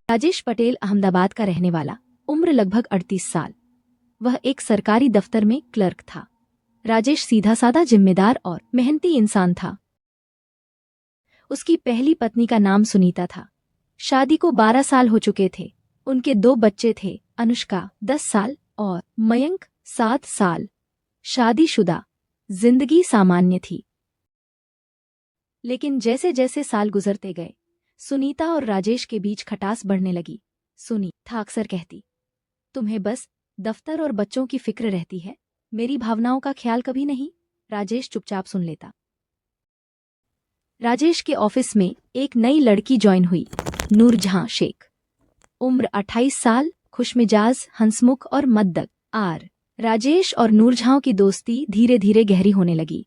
राजेश पटेल अहमदाबाद का रहने वाला, उम्र लगभग 38 साल। वह एक सरकारी दफ्तर में क्लर्क था। राजेश सीधा साधा, जिम्मेदार और मेहनती इंसान था। उसकी पहली पत्नी का नाम सुनीता था। शादी को 12 साल हो चुके थे। उनके 2 बच्चे थे, अनुष्का 10 साल और मयंक 7 साल। शादीशुदा, जिंदगी सामान्य थी। लेकिन जैसे जैसे साल गुजरते गए, सुनीता और राजेश के बीच खटास बढ़ने लगी। सुनीता अक्सर कहती, तुम्हें बस दफ्तर और बच्चों की फिक्र रहती है, मेरी भावनाओं का ख्याल कभी नहीं। राजेश चुपचाप सुन लेता। राजेश के ऑफिस में एक नई लड़की ज्वाइन हुई, नूरजहां शेख। उम्र 28 साल, खुशमिजाज, हंसमुख और मद्दक आर। राजेश और नूरजहां की दोस्ती धीरे धीरे गहरी होने लगी।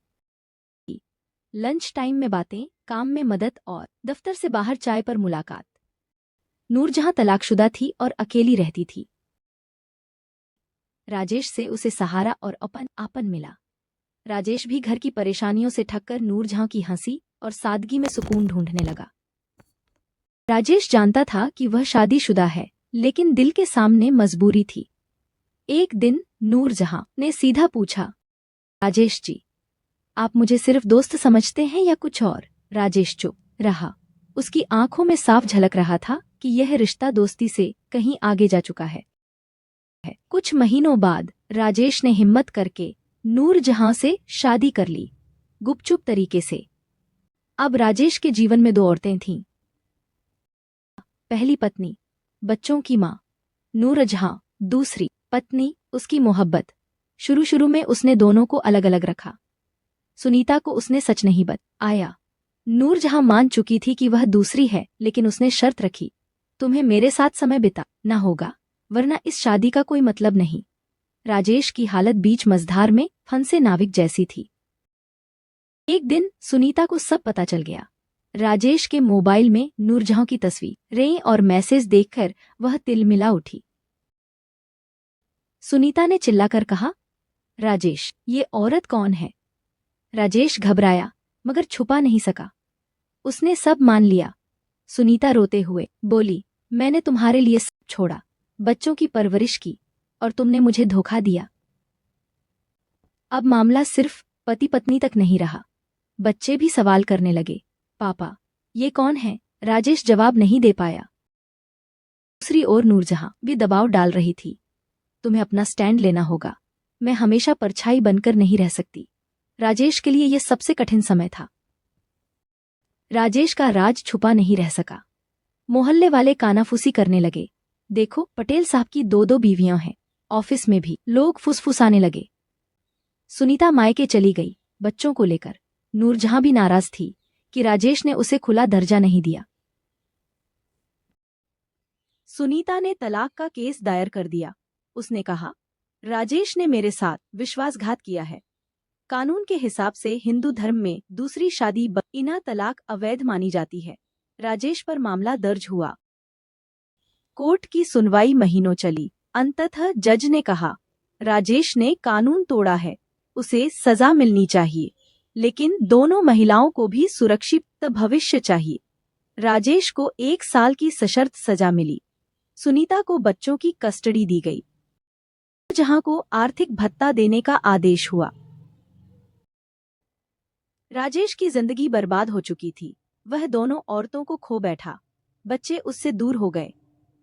लंच टाइम में बातें, काम में मदद और दफ्तर से बाहर चाय पर मुलाकात। नूरजहां तलाकशुदा थी और अकेली रहती थी। राजेश से उसे सहारा और आपन मिला। राजेश भी घर की परेशानियों से थककर नूरजहां की हंसी और सादगी में सुकून ढूंढने लगा। राजेश जानता था कि वह शादीशुदा है, लेकिन दिल के सामने मजबूरी थी। एक दिन नूरजहां ने सीधा पूछा, राजेश जी, आप मुझे सिर्फ दोस्त समझते हैं या कुछ और? राजेश चुप रहा। उसकी आंखों में साफ झलक रहा था कि यह रिश्ता दोस्ती से कहीं आगे जा चुका है। कुछ महीनों बाद राजेश ने हिम्मत करके नूरजहां से शादी कर ली, गुपचुप तरीके से। अब राजेश के जीवन में 2 औरतें थीं। पहली पत्नी, बच्चों की माँ, नूरजहां। दूसरी पत्नी, उसकी मोहब्बत। शुरू में उसने दोनों को अलग अलग रखा। सुनीता को उसने सच नहीं बताया। नूरजहां मान चुकी थी कि वह दूसरी है, लेकिन उसने शर्त रखी, तुम्हें मेरे साथ समय बिताना होगा, वरना इस शादी का कोई मतलब नहीं। राजेश की हालत बीच मझधार में फंसे नाविक जैसी थी। एक दिन सुनीता को सब पता चल गया। राजेश के मोबाइल में नूरजहां की तस्वीरें और मैसेज देखकर वह तिलमिला उठी। सुनीता ने चिल्लाकर कहा, राजेश, ये औरत कौन है? राजेश घबराया, मगर छुपा नहीं सका। उसने सब मान लिया। सुनीता रोते हुए बोली, मैंने तुम्हारे लिए सब छोड़ा, बच्चों की परवरिश की, और तुमने मुझे धोखा दिया। अब मामला सिर्फ पति पत्नी तक नहीं रहा। बच्चे भी सवाल करने लगे, पापा, ये कौन है? राजेश जवाब नहीं दे पाया। दूसरी ओर नूरजहां भी दबाव डाल रही थी, तुम्हें अपना स्टैंड लेना होगा, मैं हमेशा परछाई बनकर नहीं रह सकती। राजेश के लिए यह सबसे कठिन समय था। राजेश का राज छुपा नहीं रह सका। मोहल्ले वाले कानाफूसी करने लगे, देखो, पटेल साहब की 2 बीवियां हैं। ऑफिस में भी लोग फुसफुसाने लगे। सुनीता मायके चली गई, बच्चों को लेकर। नूरजहां भी नाराज थी कि राजेश ने उसे खुला दर्जा नहीं दिया। सुनीता ने तलाक का केस दायर कर दिया। उसने कहा, राजेश ने मेरे साथ विश्वासघात किया है। कानून के हिसाब से हिंदू धर्म में दूसरी शादी बिना तलाक अवैध मानी जाती है। राजेश पर मामला दर्ज हुआ। कोर्ट की सुनवाई महीनों चली। अंततः जज ने कहा, राजेश ने कानून तोड़ा है, उसे सजा मिलनी चाहिए, लेकिन दोनों महिलाओं को भी सुरक्षित भविष्य चाहिए। राजेश को 1 साल की सशर्त सजा मिली। सुनीता को बच्चों की कस्टडी दी गई। जहां को आर्थिक भत्ता देने का आदेश हुआ। राजेश की जिंदगी बर्बाद हो चुकी थी। वह दोनों औरतों को खो बैठा। बच्चे उससे दूर हो गए।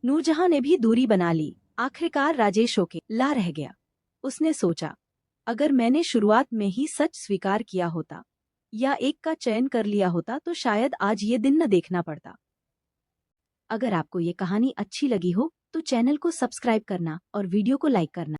नूरजहां ने भी दूरी बना ली। आखिरकार राजेश अकेला रह गया। उसने सोचा, अगर मैंने शुरुआत में ही सच स्वीकार किया होता या एक का चयन कर लिया होता तो शायद आज ये दिन न देखना पड़ता। अगर आपको ये कहानी अच्छी लगी हो तो चैनल को सब्सक्राइब करना और वीडियो को लाइक करना।